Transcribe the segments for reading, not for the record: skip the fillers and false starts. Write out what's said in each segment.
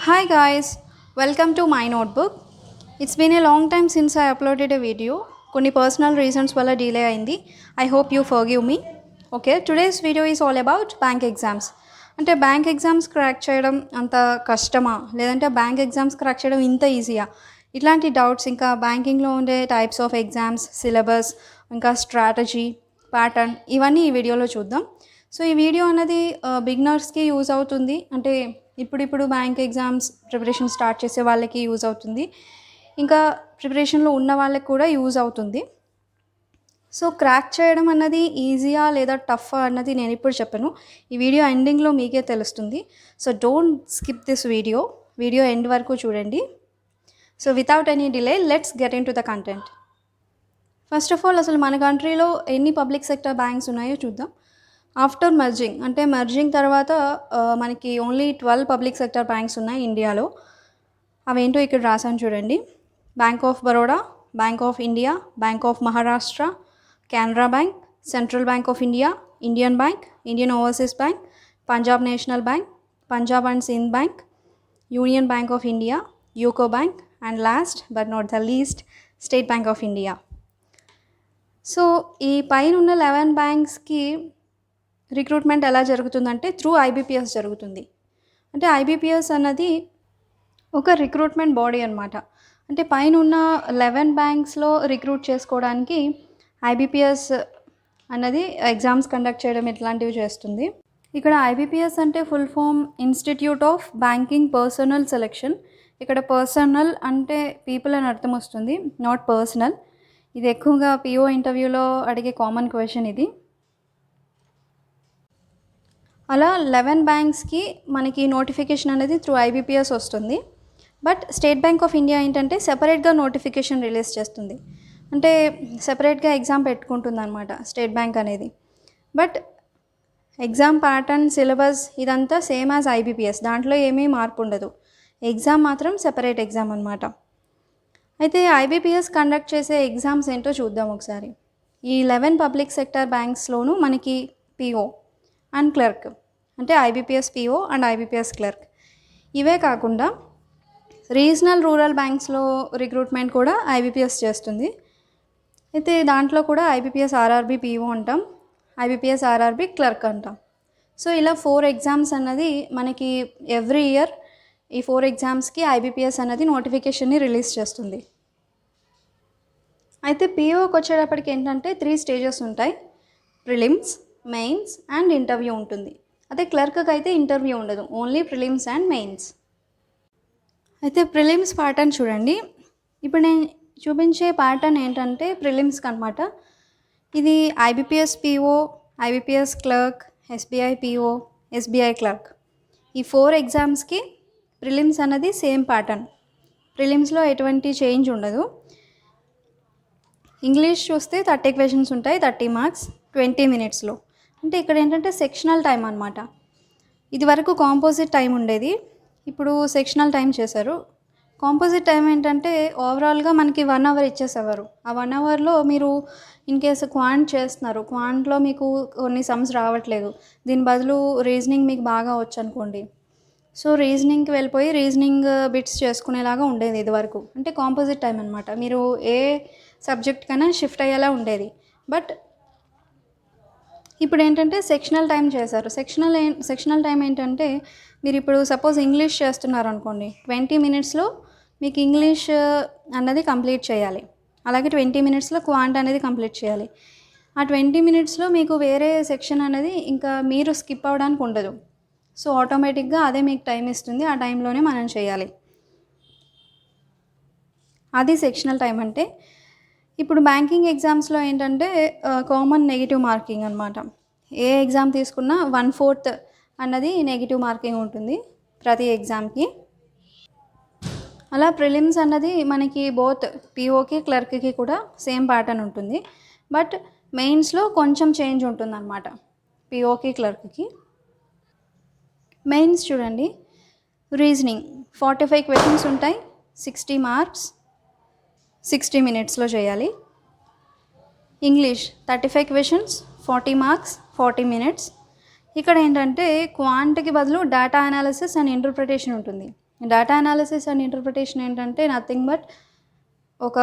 Hi guys, welcome to my notebook. It's been a long time since I uploaded a video. కొన్ని personal reasons వల్ల delay అయింది. I hope you forgive me. Okay, today's video is all about bank exams. అంటే bank exams crack చేయడం అంత కష్టమా, లేదంటే bank exams crack చేయడం ఇంత ఈజీయా, ఇట్లాంటి డౌట్స్, ఇంకా బ్యాంకింగ్లో ఉండే టైప్స్ ఆఫ్ ఎగ్జామ్స్, సిలబస్, ఇంకా స్ట్రాటజీ, ప్యాటర్న్, ఇవన్నీ ఈ వీడియోలో చూద్దాం. సో ఈ వీడియో అనేది బిగినర్స్కి యూజ్ అవుతుంది. అంటే ఇప్పుడు బ్యాంక్ ఎగ్జామ్స్ ప్రిపరేషన్ స్టార్ట్ చేసే వాళ్ళకి యూజ్ అవుతుంది, ఇంకా ప్రిపరేషన్లో ఉన్న వాళ్ళకి కూడా యూజ్ అవుతుంది. సో క్రాక్ చేయడం అన్నది ఈజీయా లేదా టఫ్ అన్నది నేను ఇప్పుడు చెప్పను, ఈ వీడియో ఎండింగ్లో మీకే తెలుస్తుంది. So don't skip this video end వరకు చూడండి. So without any delay let's get in to the content. First of all, అసలు మన కంట్రీలో ఎన్ని పబ్లిక్ సెక్టర్ బ్యాంక్స్ ఉన్నాయో చూద్దాం. ఆఫ్టర్ మర్జింగ్, అంటే మర్జింగ్ తర్వాత మనకి ఓన్లీ 12 పబ్లిక్ సెక్టర్ బ్యాంక్స్ ఉన్నాయి ఇండియాలో. అవేంటో ఇక్కడ రాసాను చూడండి. Bank of Baroda, bank of India, bank of Maharashtra, Canara bank, central bank of India, Indian bank, Indian overseas bank, Punjab national bank, Punjab and Sindh bank, union bank of India, UCO bank, and last but not the least state bank of India. So ఈ పైన ఉన్న 11 బ్యాంక్స్కి recruitment ఎలా జరుగుతుందంటే through IBPS జరుగుతుంది. అంటే IBPS అన్నది ఒక recruitment body అనమాట. అంటే పైన ఉన్న 11 బ్యాంక్స్లో రిక్రూట్ చేసుకోవడానికి ఐబీపీఎస్ అన్నది ఎగ్జామ్స్ కండక్ట్ చేయడం ఇట్లాంటివి చేస్తుంది. ఇక్కడ ఐబీపీఎస్ అంటే full form institute of banking personnel selection. ఇక్కడ పర్సనల్ అంటే పీపుల్ అని అర్థం వస్తుంది, నాట్ పర్సనల్. ఇది ఎక్కువగా పిఓ ఇంటర్వ్యూలో అడిగే కామన్ క్వశ్చన్ ఇది. అలా 11 బ్యాంక్స్కి మనకి నోటిఫికేషన్ అనేది త్రూ ఐబీపీఎస్ వస్తుంది. But state bank of India ఏంటంటే సెపరేట్గా నోటిఫికేషన్ రిలీజ్ చేస్తుంది. అంటే సెపరేట్గా ఎగ్జామ్ పెట్టుకుంటుంది అనమాట స్టేట్ బ్యాంక్ అనేది. బట్ ఎగ్జామ్ ప్యాటర్న్, సిలబస్ ఇదంతా సేమ్ యాజ్ ఐబీపీఎస్, దాంట్లో ఏమీ మార్పు ఉండదు. ఎగ్జామ్ మాత్రం సెపరేట్ ఎగ్జామ్ అనమాట. అయితే ఐబీపీఎస్ కండక్ట్ చేసే ఎగ్జామ్స్ ఏంటో చూద్దాం ఒకసారి. ఈ 11 పబ్లిక్ సెక్టర్ బ్యాంక్స్లోనూ మనకి పిఓ అండ్ క్లర్క్, అంటే IBPS PO and IBPS clerk. ఇవే కాకుండా రీజనల్ రూరల్ బ్యాంక్స్లో రిక్రూట్మెంట్ కూడా ఐబీపీఎస్ చేస్తుంది. అయితే దాంట్లో కూడా ఐబీపీఎస్ ఆర్ఆర్బీ పిఓ అంటాం, ఐబీపీఎస్ ఆర్ఆర్బీ క్లర్క్ అంటాం. సో ఇలా 4 ఎగ్జామ్స్ అన్నది మనకి ఎవ్రీ ఇయర్ ఈ 4 ఎగ్జామ్స్కి ఐబీపీఎస్ అన్నది నోటిఫికేషన్ని రిలీజ్ చేస్తుంది. అయితే పిఓకి వచ్చేటప్పటికి ఏంటంటే 3 స్టేజెస్ ఉంటాయి. ప్రిలిమ్స్, మెయిన్స్ అండ్ ఇంటర్వ్యూ ఉంటుంది. అదే క్లర్క్కి అయితే ఇంటర్వ్యూ ఉండదు, ఓన్లీ ప్రిలిమ్స్ అండ్ మెయిన్స్. అయితే ప్రిలిమ్స్ ప్యాటర్న్ చూడండి. ఇప్పుడు నేను చూపించే ప్యాటర్న్ ఏంటంటే ప్రిలిమ్స్కి అనమాట. ఇది IBPS PO, IBPS clerk, SBI PO, SBI clerk, ఈ 4 ఎగ్జామ్స్కి ప్రిలిమ్స్ అన్నది సేమ్ ప్యాటర్న్. ప్రిలిమ్స్లో ఎటువంటి చేంజ్ ఉండదు. ఇంగ్లీష్ చూస్తే 30 క్వశ్చన్స్ ఉంటాయి, 30 మార్క్స్, 20 మినిట్స్లో. అంటే ఇక్కడ ఏంటంటే సెక్షనల్ టైం అనమాట. ఇది వరకు కాంపోజిట్ టైం ఉండేది, ఇప్పుడు సెక్షనల్ టైం చేశారు. కాంపోజిట్ టైం ఏంటంటే ఓవరాల్గా మనకి 1 అవర్ ఇచ్చేసేవారు. ఆ 1 అవర్లో మీరు ఇన్ కేసు క్వాంట్ చేస్తున్నారు, క్వాంట్లో మీకు కొన్ని సమ్స్ రావట్లేదు, దీని బదులు రీజనింగ్ మీకు బాగా వచ్చు అనుకోండి, సో రీజనింగ్కి వెళ్ళిపోయి రీజనింగ్ బిట్స్ చేసుకునేలాగా ఉండేది ఇది వరకు. అంటే కాంపోజిట్ టైం అనమాట, మీరు ఏ సబ్జెక్ట్ కన్నా షిఫ్ట్ అయ్యేలా ఉండేది. బట్ ఇప్పుడు ఏంటంటే సెక్షనల్ టైం చేశారు. సెక్షనల్ టైం ఏంటంటే మీరు ఇప్పుడు సపోజ్ ఇంగ్లీష్ చేస్తున్నారు అనుకోండి, 20 మినిట్స్లో మీకు ఇంగ్లీష్ అన్నది కంప్లీట్ చేయాలి. అలాగే 20 మినిట్స్లో క్వాంట్ అనేది కంప్లీట్ చేయాలి. ఆ 20 మినిట్స్లో మీకు వేరే సెక్షన్ అనేది ఇంకా మీరు స్కిప్ అవ్వడానికి ఉండదు. సో ఆటోమేటిక్గా అదే మీకు టైం ఇస్తుంది, ఆ టైంలోనే మనం చేయాలి. అది సెక్షనల్ టైం అంటే. ఇప్పుడు బ్యాంకింగ్ ఎగ్జామ్స్లో ఏంటంటే కామన్ నెగిటివ్ మార్కింగ్ అనమాట. ఏ ఎగ్జామ్ తీసుకున్నా 1/4 అన్నది నెగిటివ్ మార్కింగ్ ఉంటుంది ప్రతి ఎగ్జామ్కి. అలా ప్రిలిమ్స్ అన్నది మనకి బోత్ పిఓకి క్లర్క్కి కూడా సేమ్ ప్యాటర్న్ ఉంటుంది. బట్ మెయిన్స్లో కొంచెం చేంజ్ ఉంటుందన్నమాట పిఓకి క్లర్క్కి. మెయిన్స్ చూడండి, రీజనింగ్ 45 క్వశ్చన్స్ ఉంటాయి, 60 మార్క్స్, 60 మినిట్స్లో చేయాలి. English 35 questions, 40 marks, 40 minutes. ఇక్కడ ఏంటంటే క్వాంట్కి బదులు డేటా అనాలిసిస్ అండ్ ఇంటర్ప్రిటేషన్ ఉంటుంది. డేటా అనాలిసిస్ అండ్ ఇంటర్ప్రిటేషన్ ఏంటంటే నథింగ్ బట్ ఒక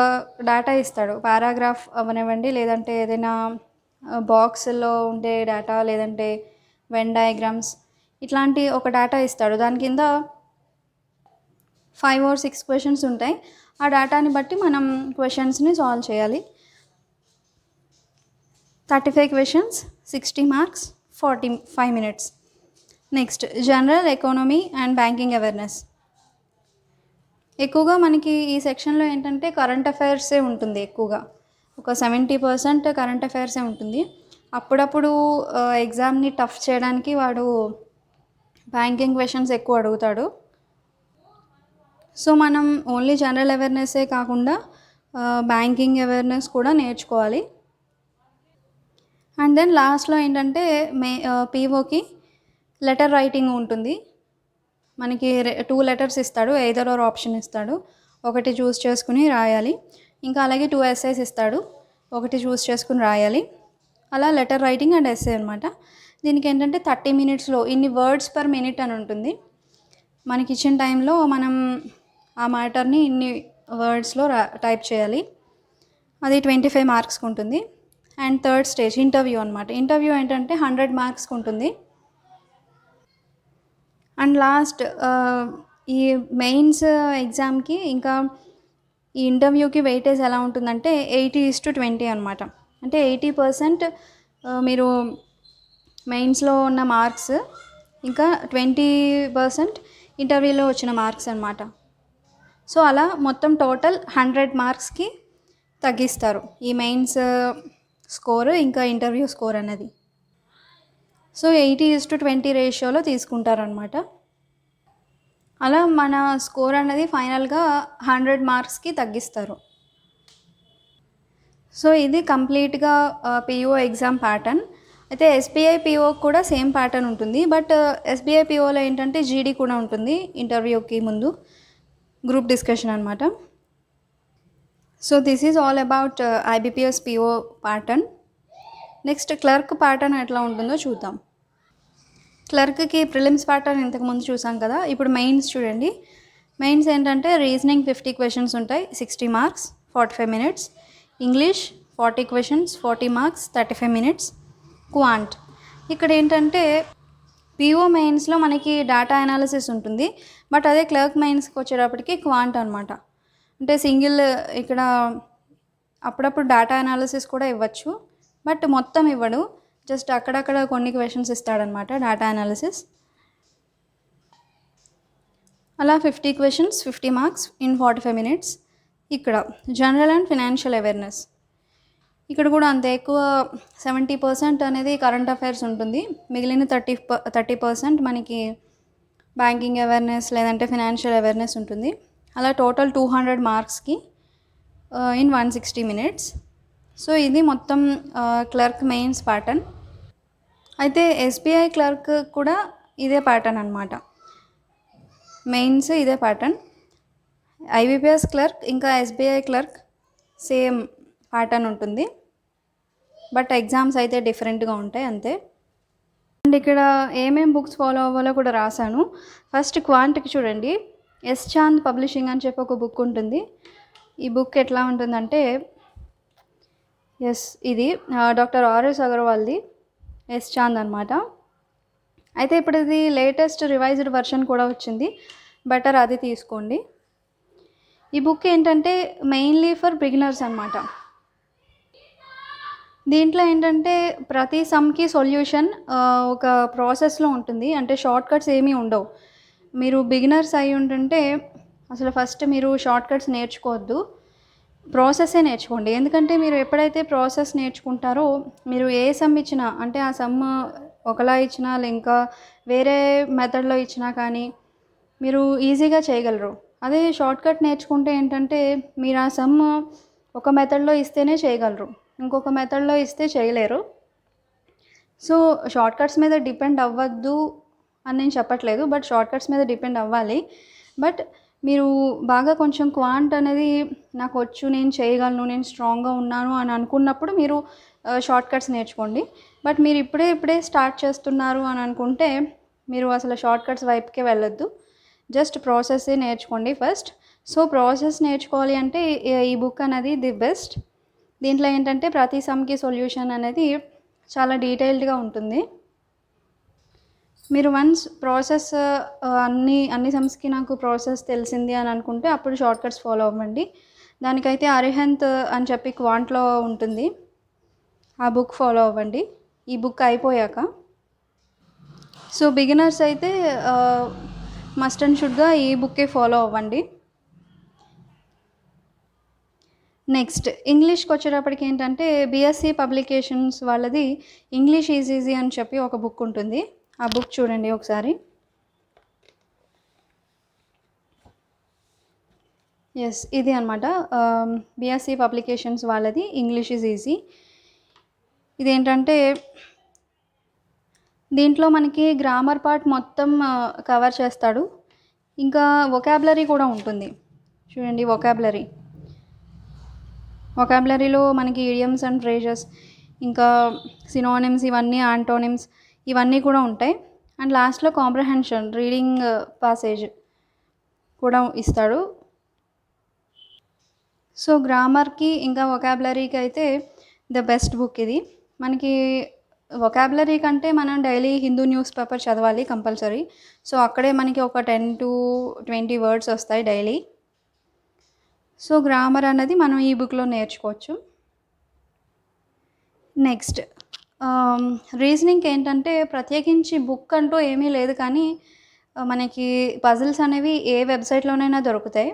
డేటా ఇస్తాడు, పారాగ్రాఫ్ అవనివ్వండి, లేదంటే ఏదైనా బాక్స్లో ఉండే డేటా, లేదంటే వెన్ డయాగ్రామ్స్, ఇట్లాంటి ఒక డేటా ఇస్తాడు. దాని కింద 5 or 6 క్వశ్చన్స్ ఉంటాయి. ఆ డేటాని బట్టి మనం క్వశ్చన్స్ని సాల్వ్ చేయాలి. 35 questions, 60 marks, 45 minutes. Next general economy and banking awareness. ఎక్కువగా మనకి ఈ సెక్షన్లో ఏంటంటే కరెంట్ అఫైర్సే ఉంటుంది. ఎక్కువగా ఒక 70% కరెంట్ అఫైర్సే ఉంటుంది. అప్పుడప్పుడు ఎగ్జామ్ని టఫ్ చేయడానికి వాడు బ్యాంకింగ్ క్వశ్చన్స్ ఎక్కువ అడుగుతాడు. సో మనం ఓన్లీ జనరల్ అవేర్నెస్సే కాకుండా బ్యాంకింగ్ అవేర్నెస్ కూడా నేర్చుకోవాలి. అండ్ దెన్ లాస్ట్లో ఏంటంటే పీఓకి లెటర్ రైటింగ్ ఉంటుంది. మనకి 2 letters ఇస్తాడు, ఎయిదర్ ఆర్ ఆప్షన్ ఇస్తాడు. ఒకటి చూస్ చేసుకుని రాయాలి. ఇంకా అలాగే 2 essays ఇస్తాడు, ఒకటి చూస్ చేసుకుని రాయాలి. అలా లెటర్ రైటింగ్ అండ్ ఎస్సే అనమాట. దీనికి ఏంటంటే 30 minutesలో ఇన్ని వర్డ్స్ పర్ మినిట్ అని ఉంటుంది. మనకి ఇచ్చిన టైంలో మనం ఆ మ్యాటర్ని ఇన్ని వర్డ్స్లో టైప్ చేయాలి. అది 25 మార్క్స్కి ఉంటుంది. అండ్ థర్డ్ స్టేజ్ ఇంటర్వ్యూ అనమాట. ఇంటర్వ్యూ ఏంటంటే 100 మార్క్స్కి ఉంటుంది. అండ్ లాస్ట్ ఈ మెయిన్స్ ఎగ్జామ్కి ఇంకా ఈ ఇంటర్వ్యూకి వెయిటేజ్ ఎలా ఉంటుందంటే 80:20 అనమాట. అంటే 80% మీరు మెయిన్స్లో ఉన్న మార్క్స్, ఇంకా 20% ఇంటర్వ్యూలో వచ్చిన మార్క్స్ అనమాట. సో అలా మొత్తం టోటల్ 100 మార్క్స్కి తగ్గిస్తారు ఈ మెయిన్స్ స్కోర్ ఇంకా ఇంటర్వ్యూ స్కోర్ అనేది. సో 80:20 రేషియోలో తీసుకుంటారనమాట. అలా మన స్కోర్ అనేది ఫైనల్గా 100 మార్క్స్కి తగ్గిస్తారు. సో ఇది కంప్లీట్గా పిఓ ఎగ్జామ్ ప్యాటర్న్. అయితే ఎస్బీఐ పిఓ కూడా సేమ్ ప్యాటర్న్ ఉంటుంది. బట్ ఎస్బీఐ పిఓలో ఏంటంటే జీడీ కూడా ఉంటుంది ఇంటర్వ్యూకి ముందు, గ్రూప్ డిస్కషన్ అనమాట. So this is all about IBPS PO pattern. Next clerk pattern ఎట్లా ఉంటుందో చూద్దాం. క్లర్క్కి ప్రిలిమ్స్ ప్యాటర్న్ ఇంతకుముందు చూసాం కదా. ఇప్పుడు మెయిన్స్ చూడండి. మెయిన్స్ ఏంటంటే రీజనింగ్ 50 క్వశ్చన్స్ ఉంటాయి, 60 marks, 45 minutes. English 40 questions, 40 marks, 35 minutes. Quant ఇక్కడ ఏంటంటే పిఓ మెయిన్స్లో మనకి డేటా అనాలిసిస్ ఉంటుంది. బట్ అదే క్లర్క్ మెయిన్స్కి వచ్చేటప్పటికి క్వాంట్ అనమాట. అంటే సింగిల్ ఇక్కడ అప్పుడప్పుడు డేటా అనాలిసిస్ కూడా ఇవ్వచ్చు, బట్ మొత్తం ఇవ్వడు. జస్ట్ అక్కడక్కడ కొన్ని క్వశ్చన్స్ ఇస్తాడనమాట డేటా అనాలిసిస్. అలా 50 క్వశ్చన్స్, 50 మార్క్స్ ఇన్ 45 minutes. ఇక్కడ జనరల్ అండ్ ఫినాన్షియల్ అవేర్నెస్. ఇక్కడ కూడా అంతే, ఎక్కువ 70% అనేది కరెంట్ అఫైర్స్ ఉంటుంది. మిగిలిన 30% మనకి బ్యాంకింగ్ అవేర్నెస్ లేదంటే ఫినాన్షియల్ అవేర్నెస్ ఉంటుంది. అలా టోటల్ 200 మార్క్స్కి ఇన్ 160 minutes. సో ఇది మొత్తం క్లర్క్ మెయిన్స్ ప్యాటర్న్. అయితే ఎస్బీఐ క్లర్క్ కూడా ఇదే ప్యాటర్న్ అనమాట. మెయిన్స్ ఇదే ప్యాటర్న్. ఐబీపీఎస్ క్లర్క్ ఇంకా ఎస్బీఐ క్లర్క్ సేమ్ ప్యాటర్న్ ఉంటుంది, బట్ ఎగ్జామ్స్ అయితే డిఫరెంట్గా ఉంటాయి అంతే. అండ్ ఇక్కడ ఏమేం బుక్స్ ఫాలో అవ్వాలో కూడా రాశాను. ఫస్ట్ క్వాంట్కి చూడండి, ఎస్ చాంద్ పబ్లిషింగ్ అని చెప్పి ఒక బుక్ ఉంటుంది. ఈ బుక్ ఎట్లా ఉంటుందంటే, ఇది డాక్టర్ ఆర్ఎస్ అగర్వాల్ది, ఎస్ చాంద్ అనమాట. అయితే ఇప్పుడు ఇది లేటెస్ట్ రివైజ్డ్ వర్షన్ కూడా వచ్చింది, బెటర్ అది తీసుకోండి. ఈ బుక్ ఏంటంటే మెయిన్లీ ఫర్ బిగినర్స్ అనమాట. దీంట్లో ఏంటంటే ప్రతి సమ్కి సొల్యూషన్ ఒక ప్రాసెస్లో ఉంటుంది. అంటే షార్ట్ కట్స్ ఏమీ ఉండవు. మీరు బిగినర్స్ అయి ఉంటుంటే అసలు ఫస్ట్ మీరు షార్ట్ కట్స్ నేర్చుకోవద్దు, ప్రాసెస్సే నేర్చుకోండి. ఎందుకంటే మీరు ఎప్పుడైతే ప్రాసెస్ నేర్చుకుంటారో మీరు ఏ సమ్ ఇచ్చినా, అంటే ఆ సమ్ ఒకలా ఇచ్చినా ఇంకా వేరే మెథడ్లో ఇచ్చినా కానీ మీరు ఈజీగా చేయగలరు. అదే షార్ట్ కట్ నేర్చుకుంటే ఏంటంటే మీరు ఆ సమ్ ఒక మెథడ్లో ఇస్తేనే చేయగలరు, ఇంకొక మెథడ్లో ఇస్తే చేయలేరు. సో షార్ట్ కట్స్ మీద డిపెండ్ అవ్వద్దు అని నేను చెప్పట్లేదు, బట్ షార్ట్ కట్స్ మీద డిపెండ్ అవ్వాలి. బట్ మీరు బాగా కొంచెం క్వాంట్ అనేది నాకు వచ్చు, నేను చేయగలను, నేను స్ట్రాంగ్గా ఉన్నాను అని అనుకున్నప్పుడు మీరు షార్ట్ కట్స్ నేర్చుకోండి. బట్ మీరు ఇప్పుడే స్టార్ట్ చేస్తున్నారు అని అనుకుంటే మీరు అసలు షార్ట్ కట్స్ వైపుకే వెళ్ళొద్దు. జస్ట్ ప్రాసెస్సే నేర్చుకోండి ఫస్ట్. సో ప్రాసెస్ నేర్చుకోవాలి అంటే ఈ బుక్ అనేది ది బెస్ట్. దీంట్లో ఏంటంటే ప్రతి సమ్కి సొల్యూషన్ అనేది చాలా డీటెయిల్డ్గా ఉంటుంది. మీరు వన్స్ ప్రాసెస్ అన్ని సమ్స్కి నాకు ప్రాసెస్ తెలిసింది అని అనుకుంటే అప్పుడు షార్ట్ కట్స్ ఫాలో అవ్వండి. దానికైతే అరిహంత్ అని చెప్పి క్వాంట్లో ఉంటుంది, ఆ బుక్ ఫాలో అవ్వండి ఈ బుక్ అయిపోయాక. సో బిగినర్స్ అయితే మస్ట్ అండ్ షుడ్గా ఈ బుక్కే ఫాలో అవ్వండి. నెక్స్ట్ ఇంగ్లీష్కి వచ్చేటప్పటికి ఏంటంటే బిఎస్సి పబ్లికేషన్స్ వాళ్ళది ఇంగ్లీష్ ఈజీ అని చెప్పి ఒక బుక్ ఉంటుంది. ఆ బుక్ చూడండి ఒకసారి. ఎస్, ఇది అనమాట బిఎస్సి పబ్లికేషన్స్ వాళ్ళది ఇంగ్లీష్ ఈజ్ ఈజీ. ఇదేంటంటే దీంట్లో మనకి గ్రామర్ పార్ట్ మొత్తం కవర్ చేస్తాడు, ఇంకా వొకాబులరీ కూడా ఉంటుంది. చూడండి వొకాబులరీలో మనకి ఇడియమ్స్ అండ్ ఫ్రేజెస్, ఇంకా సినోనిమ్స్, ఇవన్నీ యాంటోనిమ్స్, ఇవన్నీ కూడా ఉంటాయి. అండ్ లాస్ట్లో కాంప్రహెన్షన్ రీడింగ్ పాసేజ్ కూడా ఇస్తాడు. సో గ్రామర్కి ఇంకా వొకాబులరీకి అయితే ద బెస్ట్ బుక్ ఇది. మనకి వొకాబులరీ కంటే మనం డైలీ హిందూ న్యూస్ పేపర్ చదవాలి కంపల్సరీ. సో అక్కడే మనకి ఒక 10 to 20 వర్డ్స్ వస్తాయి డైలీ. సో గ్రామర్ అనేది మనం ఈ బుక్లో నేర్చుకోవచ్చు. నెక్స్ట్ రీజనింగ్ ఏంటంటే ప్రత్యేకించి బుక్ అంటూ ఏమీ లేదు, కానీ మనకి పజిల్స్ అనేవి ఏ వెబ్సైట్లోనైనా దొరుకుతాయి.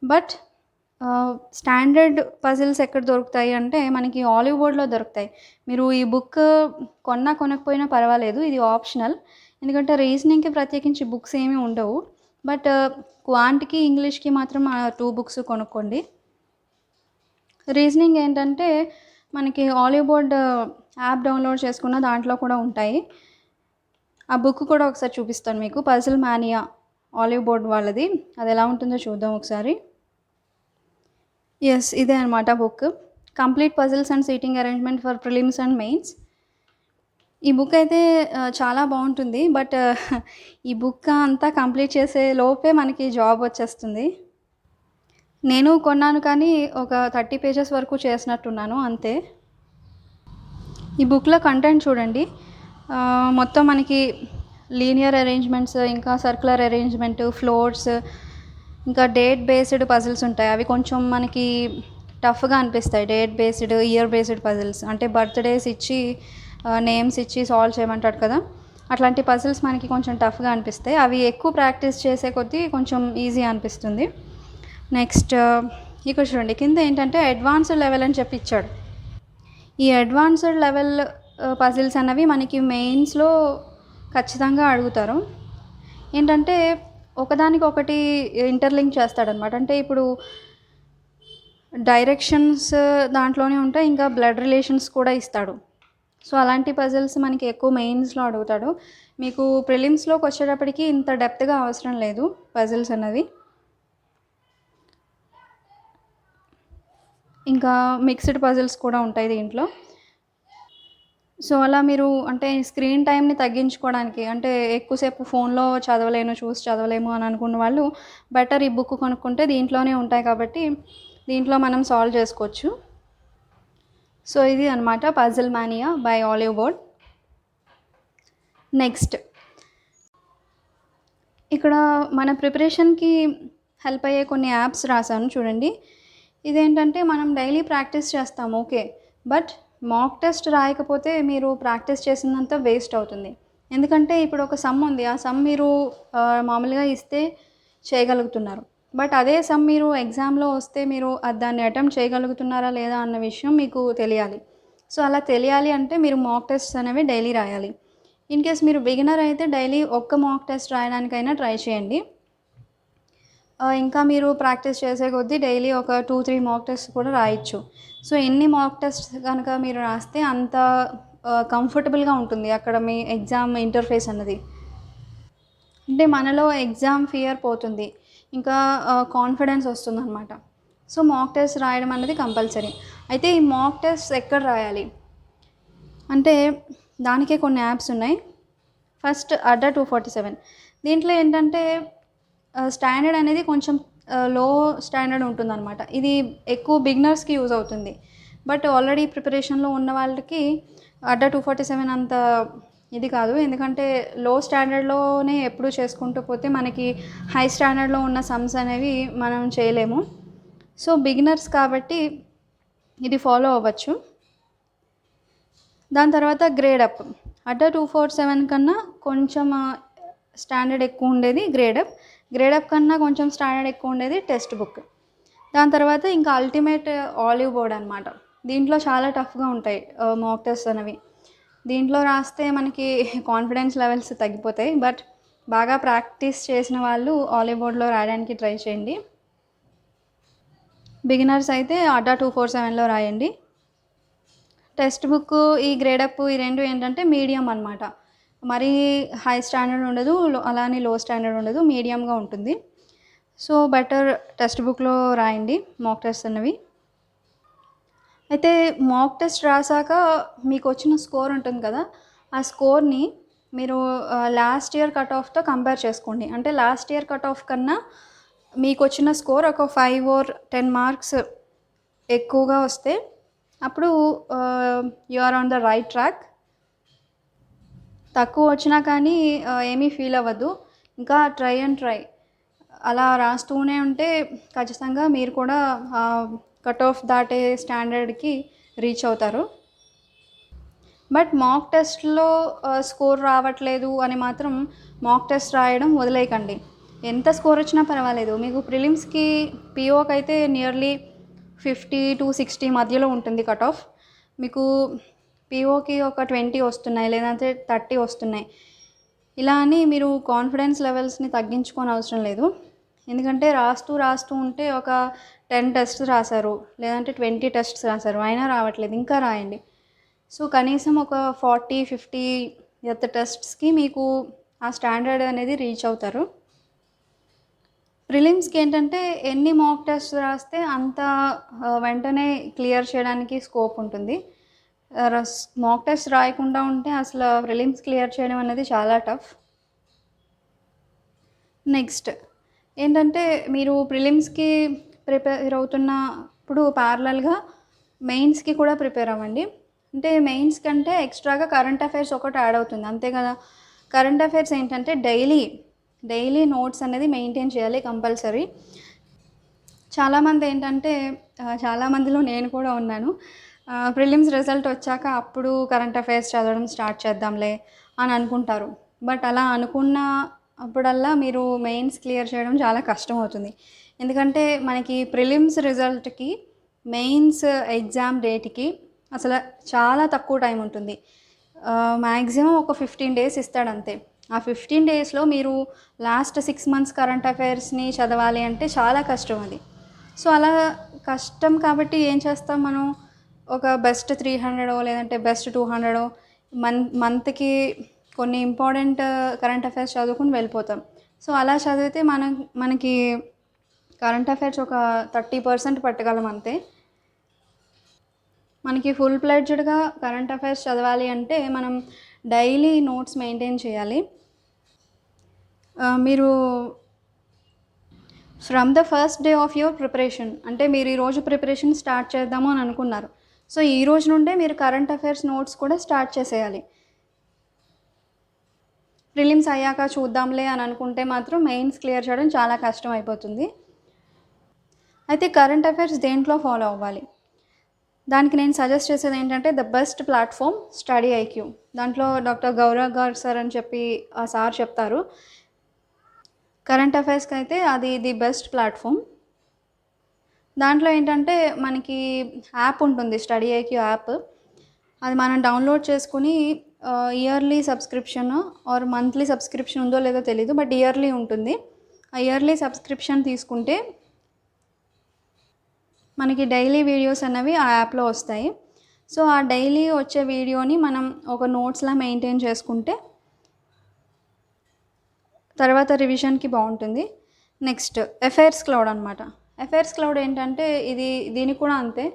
బట్ స్టాండర్డ్ పజిల్స్ ఎక్కడ దొరుకుతాయి అంటే మనకి ఆలివ్ బోర్డ్లో దొరుకుతాయి. మీరు ఈ బుక్ కొనకపోయినా పర్వాలేదు, ఇది ఆప్షనల్. ఎందుకంటే రీజనింగ్కి ప్రత్యేకించి బుక్స్ ఏమీ ఉండవు. బట్ క్వాంట్కి ఇంగ్లీష్కి మాత్రం 2 బుక్స్ కొనుక్కోండి. రీజనింగ్ ఏంటంటే మనకి ఆలివ్ బోర్డ్ యాప్ డౌన్లోడ్ చేసుకున్న దాంట్లో కూడా ఉంటాయి. ఆ బుక్ కూడా ఒకసారి చూపిస్తాను మీకు, పజిల్ మానియా ఆలివ్ బోర్డ్ వాళ్ళది. అది ఎలా ఉంటుందో చూద్దాం ఒకసారి. ఎస్, ఇదే అనమాట book, complete puzzles and seating arrangement for prelims and mains. ఈ బుక్ అయితే చాలా బాగుంటుంది. బట్ ఈ బుక్ అంతా కంప్లీట్ చేసే లోపే మనకి జాబ్ వచ్చేస్తుంది. నేను కొన్నాను కానీ ఒక 30 పేజెస్ వరకు చేసినట్టున్నాను అంతే. ఈ బుక్లో కంటెంట్ చూడండి, మొత్తం మనకి లీనియర్ అరేంజ్మెంట్స్, ఇంకా సర్క్యులర్ అరేంజ్మెంట్, ఫ్లోర్స్, ఇంకా డేట్ బేస్డ్ పజిల్స్ ఉంటాయి. అవి కొంచెం మనకి టఫ్గా అనిపిస్తాయి. Date based, year based puzzles అంటే బర్త్డేస్ ఇచ్చి నేమ్స్ ఇచ్చి సాల్వ్ చేయమంటాడు కదా, అట్లాంటి పజిల్స్ మనకి కొంచెం టఫ్గా అనిపిస్తాయి. అవి ఎక్కువ ప్రాక్టీస్ చేసే కొద్దీ కొంచెం ఈజీ అనిపిస్తుంది. నెక్స్ట్ ఇక్కడ చూడండి, కింద ఏంటంటే అడ్వాన్స్డ్ లెవెల్ అని చెప్పి ఇచ్చాడు. ఈ అడ్వాన్స్డ్ లెవెల్ పజిల్స్ అన్నవి మనకి మెయిన్స్లో ఖచ్చితంగా అడుగుతారు. ఏంటంటే ఒకదానికొకటి ఇంటర్లింక్ చేస్తాడనమాట. అంటే ఇప్పుడు డైరెక్షన్స్ దాంట్లోనే ఉంటాయి, ఇంకా బ్లడ్ రిలేషన్స్ కూడా ఇస్తాడు. సో అలాంటి పజిల్స్ మనకి ఎక్కువ మెయిన్స్లో అడుగుతాడు. మీకు ప్రిలిమ్స్లోకి వచ్చేటప్పటికి ఇంత డెప్త్గా అవసరం లేదు పజిల్స్ అన్నవి. ఇంకా మిక్స్డ్ పజిల్స్ కూడా ఉంటాయి దీంట్లో. సో అలా మీరు అంటే స్క్రీన్ టైంని తగ్గించుకోవడానికి, అంటే ఎక్కువసేపు ఫోన్లో చూసి చదవలేము అని అనుకున్న వాళ్ళు బెటర్ ఈ బుక్ కొనుక్కుంటే దీంట్లోనే ఉంటాయి కాబట్టి దీంట్లో మనం సాల్వ్ చేసుకోవచ్చు. సో ఇది అనమాట puzzle mania by olive board. Next ఇక్కడ మన ప్రిపరేషన్కి హెల్ప్ అయ్యే కొన్ని యాప్స్ రాశాను చూడండి. ఇదేంటంటే మనం డైలీ ప్రాక్టీస్ చేస్తాము, ఓకే, బట్ మాక్ టెస్ట్ రాయకపోతే మీరు ప్రాక్టీస్ చేసినంత వేస్ట్ అవుతుంది. ఎందుకంటే ఇప్పుడు ఒక సమ్ ఉంది, ఆ సమ్ మీరు మామూలుగా ఇస్తే చేయగలుగుతున్నారు. బట్ అదే సమ్ మీరు ఎగ్జామ్లో వస్తే మీరు దాన్ని అటెంప్ట్ చేయగలుగుతున్నారా లేదా అన్న విషయం మీకు తెలియాలి. సో అలా తెలియాలి అంటే మీరు మాక్ టెస్ట్స్ అనేవి డైలీ రాయాలి. ఇన్ కేస్ మీరు బిగినర్ అయితే డైలీ ఒక్క మాక్ టెస్ట్ రాయడానికైనా ట్రై చేయండి. ఇంకా మీరు ప్రాక్టీస్ చేసే కొద్దీ డైలీ ఒక 2-3 మాక్ టెస్ట్ కూడా రాయొచ్చు. సో ఎన్ని మాక్ టెస్ట్ కనుక మీరు రాస్తే అంత కంఫర్టబుల్గా ఉంటుంది అక్కడ మీ ఎగ్జామ్ ఇంటర్ఫేస్ అన్నది. అంటే మనలో ఎగ్జామ్ ఫియర్ పోతుంది, ఇంకా కాన్ఫిడెన్స్ వస్తుందన్నమాట. సో మాక్ టెస్ట్ రాయడం అనేది కంపల్సరీ. అయితే ఈ మాక్ టెస్ట్ ఎక్కడ రాయాలి అంటే దానికే కొన్ని యాప్స్ ఉన్నాయి. ఫస్ట్ అడ్డా 247, దీంట్లో ఏంటంటే స్టాండర్డ్ అనేది కొంచెం లో స్టాండర్డ్ ఉంటుందన్నమాట. ఇది ఎక్కువ బిగినర్స్‌కి యూజ్ అవుతుంది. బట్ ఆల్రెడీ ప్రిపరేషన్‌లో ఉన్న వాళ్ళకి అడ్డా 247 అంత ఇది కాదు. ఎందుకంటే లో స్టాండర్డ్‌లోనే ఎప్పుడూ చేసుకుంటూ పోతే మనకి హై స్టాండర్డ్‌లో ఉన్న సమ్స్ అనేవి మనం చేయలేము. సో, బిగినర్స్ కాబట్టి ఇది ఫాలో అవ్వచ్చు. దాని తర్వాత గ్రేడ్ అప్. అడ్డా 247 కన్నా కొంచెం స్టాండర్డ్ ఎక్కువ ఉండేది గ్రేడ్ అప్. గ్రేడ్ అప్ కన్నా కొంచెం స్టాండర్డ్ ఎక్కువ ఉండేది టెక్స్ట్ బుక్. దాని తర్వాత ఇంకా అల్టిమేట్ ఆలివ్ బోర్డ్ అనమాట. దీంట్లో చాలా టఫ్‌గా ఉంటాయి మాక్ టెస్ట్ అనేవి. దీంట్లో రాస్తే మనకి కాన్ఫిడెన్స్ లెవెల్స్ తగ్గిపోతాయి. బట్ బాగా ప్రాక్టీస్ చేసిన వాళ్ళు ఆలివ్ బోర్డ్‌లో రాయడానికి ట్రై చేయండి. బిగినర్స్ అయితే అడ్డా 247లో రాయండి. టెక్స్ట్ బుక్, ఈ గ్రేడప్ ఈ రెండు ఏంటంటే మీడియం అనమాట. మరీ హై స్టాండర్డ్ ఉండదు, అలానే లో స్టాండర్డ్ ఉండదు, మీడియంగా ఉంటుంది. సో, బెటర్ టెక్స్ట్ బుక్‌లో రాయండి మాక్ టెస్ట్ అనేవి. అయితే మాక్ టెస్ట్ రాసాక మీకు వచ్చిన స్కోర్ ఉంటుంది కదా, ఆ స్కోర్‌ని మీరు లాస్ట్ ఇయర్ కట్ ఆఫ్‌తో కంపేర్ చేసుకోండి. అంటే లాస్ట్ ఇయర్ కట్ ఆఫ్ కన్నా మీకు వచ్చిన స్కోర్ ఒక 5 or 10 మార్క్స్ ఎక్కువగా వస్తే అప్పుడు you are on the right track. తక్కువ వచ్చినా కానీ ఏమీ ఫీల్ అవ్వద్దు. ఇంకా ట్రై అలా రాస్తూనే ఉంటే ఖచ్చితంగా మీరు కూడా కట్ ఆఫ్ దాటే స్టాండర్డ్‌కి రీచ్ అవుతారు. బట్ మాక్ టెస్ట్‌లో స్కోర్ రావట్లేదు అని మాత్రం మాక్ టెస్ట్ రాయడం వదిలేయకండి. ఎంత స్కోర్ వచ్చినా పర్వాలేదు. మీకు ప్రిలిమ్స్‌కి పీఓకైతే నియర్లీ 50-60 మధ్యలో ఉంటుంది కట్ ఆఫ్. మీకు పీఓకి ఒక 20 వస్తున్నాయి, లేదంటే 30 వస్తున్నాయి. ఇలా అని మీరు కాన్ఫిడెన్స్ లెవెల్స్‌ని తగ్గించుకోనవసరం లేదు. ఎందుకంటే రాస్తూ ఉంటే ఒక 10 టెస్ట్స్ రాశారు, లేదంటే 20 టెస్ట్స్ రాశారు, అయినా రావట్లేదు, ఇంకా రాయండి. సో, కనీసం ఒక 40-50 టెస్ట్స్‌కి మీకు ఆ స్టాండర్డ్ అనేది రీచ్ అవుతారు. ప్రిలిమ్స్‌కి ఏంటంటే ఎన్ని మాక్ టెస్ట్స్ రాస్తే అంత వెంటనే క్లియర్ చేయడానికి స్కోప్ ఉంటుంది. మాక్ టెస్ట్ రాయకుండా ఉంటే అసలు ప్రిలిమ్స్ క్లియర్ చేయడం అనేది చాలా టఫ్. నెక్స్ట్ ఏంటంటే మీరు ప్రిలిమ్స్‌కి ప్రిపేర్ అవుతున్నప్పుడు ప్యారలల్‌గా మెయిన్స్‌కి కూడా ప్రిపేర్ అవ్వండి. అంటే మెయిన్స్ కంటే ఎక్స్ట్రాగా కరెంట్ అఫైర్స్ ఒకటి యాడ్ అవుతుంది, అంతే కదా. కరెంట్ అఫైర్స్ ఏంటంటే డైలీ నోట్స్ అనేది మెయింటైన్ చేయాలి కంపల్సరీ. చాలామంది ఏంటంటే చాలా మందిలో నేను కూడా ఉన్నాను. ప్రిలిమ్స్ రిజల్ట్ వచ్చాక అప్పుడు కరెంట్ అఫైర్స్ చదవడం స్టార్ట్ చేద్దాంలే అని అనుకుంటారు. బట్ అలా అనుకున్న అప్పుడల్లా మీరు మెయిన్స్ క్లియర్ చేయడం చాలా కష్టమవుతుంది. ఎందుకంటే మనకి ప్రిలిమ్స్ రిజల్ట్‌కి మెయిన్స్ ఎగ్జామ్ డేట్‌కి అసలు చాలా తక్కువ టైం ఉంటుంది. మ్యాక్సిమం ఒక 15 డేస్ ఇస్తాడంతే. ఆ 15 డేస్‌లో మీరు లాస్ట్ 6 మంత్స్ కరెంట్ అఫైర్స్‌ని చదవాలి అంటే చాలా కష్టం అది. సో, అలా కష్టం కాబట్టి ఏం చేస్తాం మనం, ఒక బెస్ట్ 300 లేదంటే బెస్ట్ 200 మంత్‌కి కొన్ని ఇంపార్టెంట్ కరెంట్ అఫైర్స్ చదువుకొని వెళ్ళిపోతాం. సో, అలా చదివితే మనకి కరెంట్ అఫైర్స్ ఒక 30% పట్టగలం అంతే. మనకి ఫుల్ ప్లెడ్జ్డ్‌గా కరెంట్ అఫైర్స్ చదవాలి అంటే మనం డైలీ నోట్స్ మెయింటైన్ చేయాలి. మీరు from the first day of your preparation, అంటే మీరు ఈరోజు ప్రిపరేషన్ స్టార్ట్ చేద్దాము అని అనుకున్నారు. సో, ఈ రోజు నుండే మీరు కరెంట్ అఫైర్స్ నోట్స్ కూడా స్టార్ట్ చేసేయాలి. ప్రిలిమ్స్ అయ్యాక చూద్దాంలే అని అనుకుంటే మాత్రం మెయిన్స్ క్లియర్ చేయడం చాలా కష్టం అయిపోతుంది. అయితే కరెంట్ అఫైర్స్ దేంట్లో ఫాలో అవ్వాలి? దానికి నేను సజెస్ట్ చేసేది ఏంటంటే the best platform Study IQ. దాంట్లో డాక్టర్ గౌరవ్ గారు సార్ అని చెప్పి ఆ సార్ చెప్తారు. కరెంట్ అఫైర్స్కి అయితే అది ది బెస్ట్ ప్లాట్ఫామ్. దాంట్లో ఏంటంటే మనకి యాప్ ఉంటుంది, స్టడీ ఐక్యూ యాప్. అది మనం డౌన్లోడ్ చేసుకుని yearly subscription or monthly subscription ఉందో లేదో తెలీదు, బట్ ఇయర్లీ ఉంటుంది. ఆ ఇయర్లీ సబ్స్క్రిప్షన్ తీసుకుంటే మనకి డైలీ వీడియోస్ అన్నవి ఆ యాప్లో వస్తాయి. సో, ఆ డైలీ వచ్చే వీడియోని మనం ఒక నోట్స్లా మెయింటైన్ చేసుకుంటే తర్వాత రివిజన్కి బాగుంటుంది. నెక్స్ట్ ఎఫైర్స్ క్లౌడ్ అనమాట. ఎఫైర్స్ క్లౌడ్ ఏంటంటే దీనికి కూడా అంతే,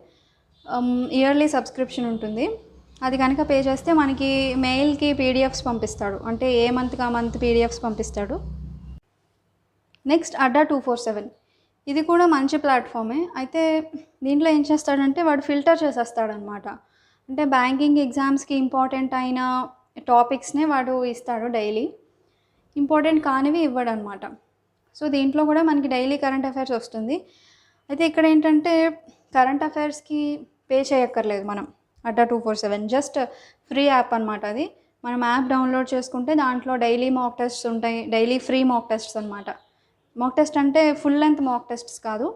ఇయర్లీ సబ్స్క్రిప్షన్ ఉంటుంది. అది కనుక పే చేస్తే మనకి మెయిల్కి పీడిఎఫ్స్ పంపిస్తాడు. అంటే ఏ మంత్కి ఆ మంత్ పీడిఎఫ్స్ పంపిస్తాడు. నెక్స్ట్ అడ్డా 247, ఇది కూడా మంచి ప్లాట్ఫామే. అయితే దీంట్లో ఏం చేస్తాడంటే వాడు ఫిల్టర్ చేసేస్తాడనమాట. అంటే బ్యాంకింగ్ ఎగ్జామ్స్కి ఇంపార్టెంట్ అయిన టాపిక్స్నే వాడు ఇస్తాడు డైలీ, ఇంపార్టెంట్ కానివి ఇవ్వడనమాట. సో దీంట్లో కూడా మనకి డైలీ కరెంట్ అఫైర్స్ వస్తుంది. అయితే ఇక్కడ ఏంటంటే కరెంట్ అఫైర్స్కి పే చేయక్కర్లేదు మనం. అడ్డా 247 జస్ట్ ఫ్రీ యాప్ అనమాట. అది మనం యాప్ డౌన్లోడ్ చేసుకుంటే దాంట్లో డైలీ మాక్ టెస్ట్స్ ఉంటాయి, డైలీ ఫ్రీ మాక్ టెస్ట్స్ అనమాట. మాక్ టెస్ట్ అంటే ఫుల్ లెంత్ మాక్ టెస్ట్స్ కాదు,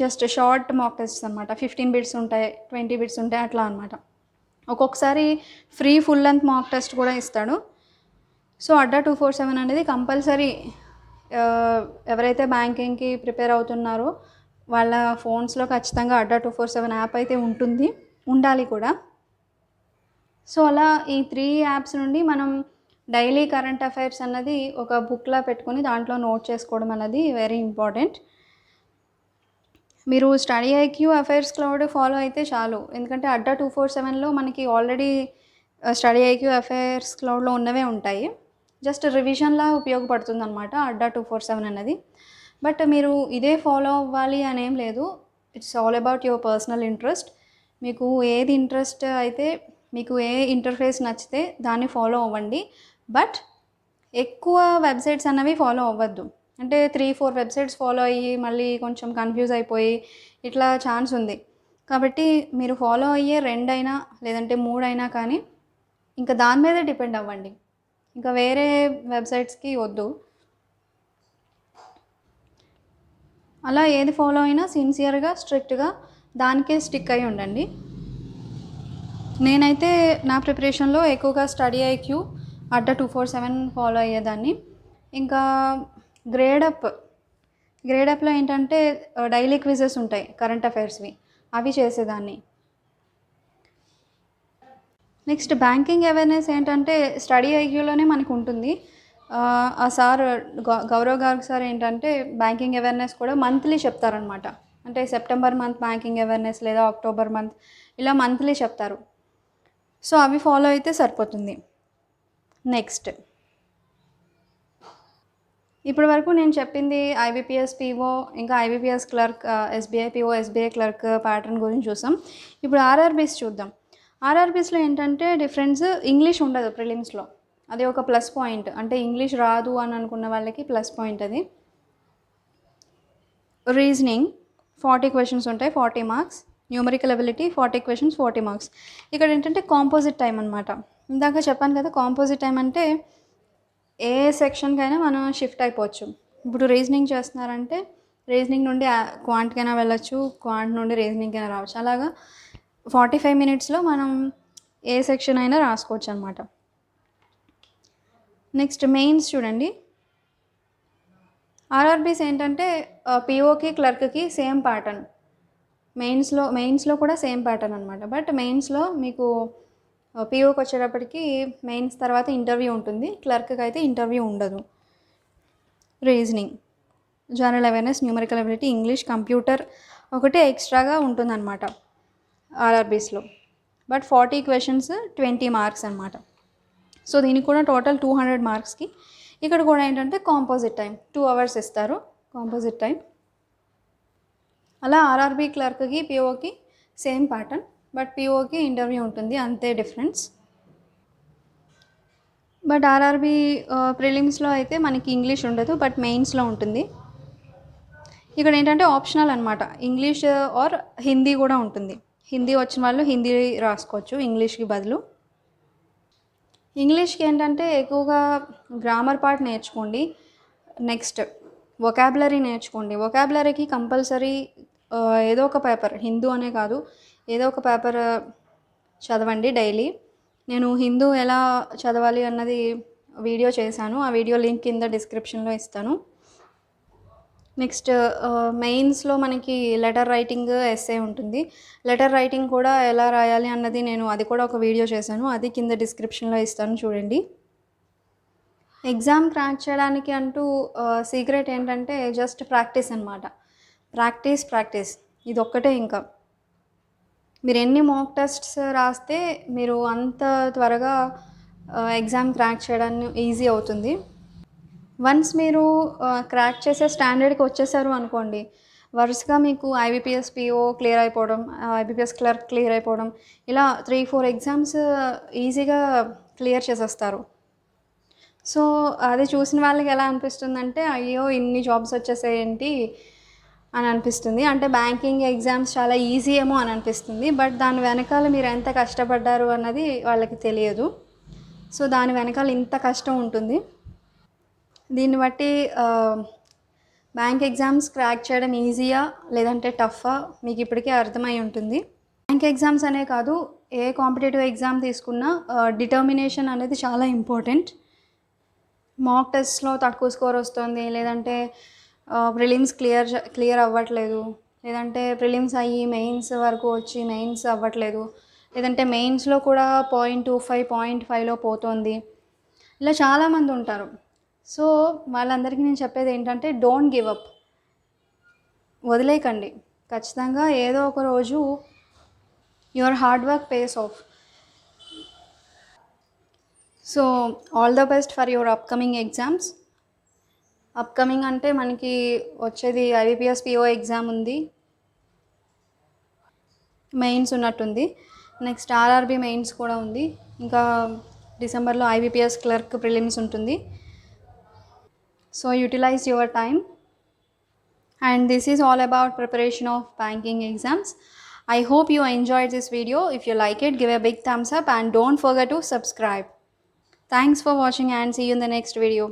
జస్ట్ షార్ట్ మాక్ టెస్ట్స్ అనమాట. 15 బిట్స్ ఉంటాయి, 20 బిట్స్ ఉంటాయి, అట్లా అనమాట. ఒక్కొక్కసారి free full length mock test కూడా ఇస్తాడు. సో అడ్డా 247 అనేది కంపల్సరీ ఎవరైతే బ్యాంకింగ్కి ప్రిపేర్ అవుతున్నారో వాళ్ళ ఫోన్స్లో ఖచ్చితంగా అడ్డా 247 యాప్ అయితే ఉండాలి కూడా. సో అలా ఈ 3 యాప్స్ నుండి మనం డైలీ కరెంట్ అఫైర్స్ అన్నది ఒక బుక్లా పెట్టుకొని దాంట్లో నోట్ చేసుకోవడం అన్నది వెరీ ఇంపార్టెంట్. మీరు Study IQ affairs cloud follow అయితే చాలు, ఎందుకంటే అడ్డా 247లో మనకి ఆల్రెడీ స్టడీ ఐక్యూ అఫైర్స్ క్లౌడ్లో ఉన్నవే ఉంటాయి. జస్ట్ రివిజన్లా ఉపయోగపడుతుంది అనమాట అడ్డా 247 అన్నది. బట్ మీరు ఇదే ఫాలో అవ్వాలి అనేం లేదు, it's all about your personal interest. మీకు ఏది ఇంట్రెస్ట్ అయితే, మీకు ఏ ఇంటర్ఫేస్ నచ్చితే దాన్ని ఫాలో అవ్వండి. బట్ ఎక్కువ వెబ్సైట్స్ అన్నవి ఫాలో అవ్వద్దు. అంటే 3-4 వెబ్సైట్స్ ఫాలో అయ్యి మళ్ళీ కొంచెం కన్ఫ్యూజ్ అయిపోయి ఇట్లా ఛాన్స్ ఉంది. కాబట్టి మీరు ఫాలో అయ్యే 2 అయినా లేదంటే 3 అయినా కానీ ఇంకా దాని మీదే డిపెండ్ అవ్వండి, ఇంకా వేరే వెబ్సైట్స్కి వద్దు. అలా ఏది ఫాలో అయినా సిన్సియర్గా స్ట్రిక్ట్గా దానికే స్టిక్ అయి ఉండండి. నేనైతే నా ప్రిపరేషన్లో ఎక్కువగా స్టడీ ఐక్యూ, అడ్డా 247 ఫాలో అయ్యేదాన్ని. ఇంకా గ్రేడప్లో ఏంటంటే డైలీ క్విజెస్ ఉంటాయి కరెంట్ అఫైర్స్వి, అవి చేసేదాన్ని. నెక్స్ట్ బ్యాంకింగ్ అవేర్నెస్ ఏంటంటే స్టడీ ఐక్యూలోనే మనకు ఉంటుంది. ఆ సార్ గౌరవ్ గారు సార్ ఏంటంటే బ్యాంకింగ్ అవేర్నెస్ కూడా మంత్లీ చెప్తారనమాట. అంటే సెప్టెంబర్ మంత్ బ్యాంకింగ్ అవేర్నెస్ లేదా అక్టోబర్ మంత్ ఇలా మంత్లీ చెప్తారు. సో అవి ఫాలో అయితే సరిపోతుంది. నెక్స్ట్ ఇప్పటి వరకు నేను చెప్పింది ఐబీపీఎస్ పీఓ, ఇంకా IBPS clerk, SBI PO, SBI clerk pattern గురించి చూసాం. ఇప్పుడు ఆర్ఆర్బీస్ చూద్దాం. ఆర్ఆర్బీస్లో ఏంటంటే డిఫరెన్స్, ఇంగ్లీష్ ఉండదు ప్రిలిమ్స్లో, అది ఒక ప్లస్ పాయింట్. అంటే ఇంగ్లీష్ రాదు అని అనుకున్న వాళ్ళకి ప్లస్ పాయింట్ అది. రీజనింగ్ 40 క్వశ్చన్స్ ఉంటాయి, 40 marks. Numerical ability 40 questions, 40 marks. ఇక్కడ ఏంటంటే కాంపోజిట్ టైం అనమాట. ఇందాక చెప్పాను కదా, కాంపోజిట్ టైం అంటే ఏ సెక్షన్కైనా మనం షిఫ్ట్ అయిపోవచ్చు. ఇప్పుడు రీజనింగ్ చేస్తున్నారంటే రీజనింగ్ నుండి క్వాంట్కైనా వెళ్ళొచ్చు, క్వాంట్ నుండి రీజనింగ్కైనా రావచ్చు. అలాగా 45 మినిట్స్లో మనం ఏ సెక్షన్ అయినా రాసుకోవచ్చు అనమాట. నెక్స్ట్ మెయిన్స్ చూడండి. ఆర్ఆర్బీస్ ఏంటంటే పీఓకి క్లర్క్కి సేమ్ ప్యాటర్న్, మెయిన్స్లో కూడా సేమ్ ప్యాటర్న్ అనమాట. బట్ మెయిన్స్లో మీకు పీఓకి వచ్చేటప్పటికి మెయిన్స్ తర్వాత ఇంటర్వ్యూ ఉంటుంది, క్లర్క్కి అయితే ఇంటర్వ్యూ ఉండదు. Reasoning, general awareness, numerical ability, English, computer ఒకటే ఎక్స్ట్రాగా ఉంటుందన్నమాట ఆర్ఆర్బీస్లో. బట్ 40 క్వశ్చన్స్, 20 మార్క్స్ అనమాట. సో దీనికి కూడా టోటల్ 200 మార్క్స్కి. ఇక్కడ కూడా ఏంటంటే కాంపోజిట్ టైం 2 అవర్స్ ఇస్తారు, కాంపోజిట్ టైం. అలా ఆర్ఆర్బీ క్లర్క్కి పీఓకి సేమ్ ప్యాటర్న్, బట్ పీఓకి ఇంటర్వ్యూ ఉంటుంది, అంతే డిఫరెన్స్. బట్ ఆర్ఆర్బీ ప్రిలిమ్స్లో అయితే మనకి ఇంగ్లీష్ ఉండదు, బట్ మెయిన్స్లో ఉంటుంది. ఇక్కడ ఏంటంటే ఆప్షనల్ అనమాట, ఇంగ్లీష్ ఆర్ హిందీ కూడా ఉంటుంది. హిందీ వచ్చిన వాళ్ళు హిందీ రాసుకోవచ్చు ఇంగ్లీష్కి బదులు. ఇంగ్లీష్కి ఏంటంటే ఎక్కువగా గ్రామర్ పార్ట్ నేర్చుకోండి. నెక్స్ట్ వొకాబులరీ నేర్చుకోండి. వొకాబులరీకి కంపల్సరీ ఏదో ఒక పేపర్, హిందూ అనే కాదు, ఏదో ఒక పేపర్ చదవండి డైలీ. నేను హిందూ ఎలా చదవాలి అన్నది వీడియో చేశాను, ఆ వీడియో లింక్ కింద డిస్క్రిప్షన్లో ఇస్తాను. నెక్స్ట్ మెయిన్స్లో మనకి లెటర్ రైటింగ్, ఎస్సే ఉంటుంది. లెటర్ రైటింగ్ కూడా ఎలా రాయాలి అన్నది అది కూడా ఒక వీడియో చేశాను, అది కింద డిస్క్రిప్షన్లో ఇస్తాను, చూడండి. ఎగ్జామ్ క్రాక్ చేయడానికి అంటూ సీక్రెట్ ఏంటంటే జస్ట్ ప్రాక్టీస్ అనమాట. ప్రాక్టీస్ ఇది ఒక్కటే. ఇంకా మీరు ఎన్ని మాక్ టెస్ట్స్ రాస్తే మీరు అంత త్వరగా ఎగ్జామ్ క్రాక్ చేయడానికి ఈజీ అవుతుంది. వన్స్ మీరు క్రాక్ చేసే స్టాండర్డ్కి వచ్చేసారు అనుకోండి, వరుసగా మీకు ఐబీపీఎస్ పీఓ క్లియర్ అయిపోవడం, ఐబీపీఎస్ క్లర్క్ క్లియర్ అయిపోవడం, ఇలా 3-4 ఎగ్జామ్స్ ఈజీగా క్లియర్ చేసేస్తారు. సో అది చూసిన వాళ్ళకి ఎలా అనిపిస్తుందంటే, అయ్యో ఇన్ని జాబ్స్ వచ్చేసాయేంటి అని అనిపిస్తుంది. అంటే బ్యాంకింగ్ ఎగ్జామ్స్ చాలా ఈజీ ఏమో అని అనిపిస్తుంది. బట్ దాని వెనకాల మీరు ఎంత కష్టపడ్డారు అన్నది వాళ్ళకి తెలియదు. సో దాని వెనకాల ఇంత కష్టం ఉంటుంది. దీన్ని బట్టి బ్యాంక్ ఎగ్జామ్స్ క్రాక్ చేయడం ఈజీయా లేదంటే టఫా మీకు ఇప్పటికే అర్థమై ఉంటుంది. బ్యాంక్ ఎగ్జామ్స్ అనే కాదు, ఏ కాంపిటేటివ్ ఎగ్జామ్ తీసుకున్నా డిటర్మినేషన్ అనేది చాలా ఇంపార్టెంట్. మాక్ టెస్ట్‌లో తక్కువ స్కోర్ వస్తుంది, లేదంటే ప్రిలిమ్స్ క్లియర్ అవ్వట్లేదు, లేదంటే ప్రిలిమ్స్ అయ్యి మెయిన్స్ వరకు వచ్చి మెయిన్స్ అవ్వట్లేదు, లేదంటే మెయిన్స్‌లో కూడా 0.25, 0.5లో పోతోంది. ఇలా చాలామంది ఉంటారు. సో వాళ్ళందరికీ నేను చెప్పేది ఏంటంటే, డోంట్ గివ్ అప్. వదిలేయకండి. ఖచ్చితంగా ఏదో ఒక రోజు your hard work pays of. So all the best for your upcoming exams. Upcoming అంటే మనకి వచ్చేది ఐబీపీఎస్ పీఓ ఎగ్జామ్ ఉంది, మెయిన్స్ ఉన్నట్టుంది. నెక్స్ట్ ఆర్ఆర్బీ మెయిన్స్ కూడా ఉంది. ఇంకా డిసెంబర్లో ఐబీపీఎస్ క్లర్క్ ప్రిలిమ్స్ ఉంటుంది. So utilise your time. And this is all about preparation of banking exams. I hope you enjoyed this video. If you like it, give a big thumbs up and don't forget to subscribe. Thanks for watching and see you in the next video.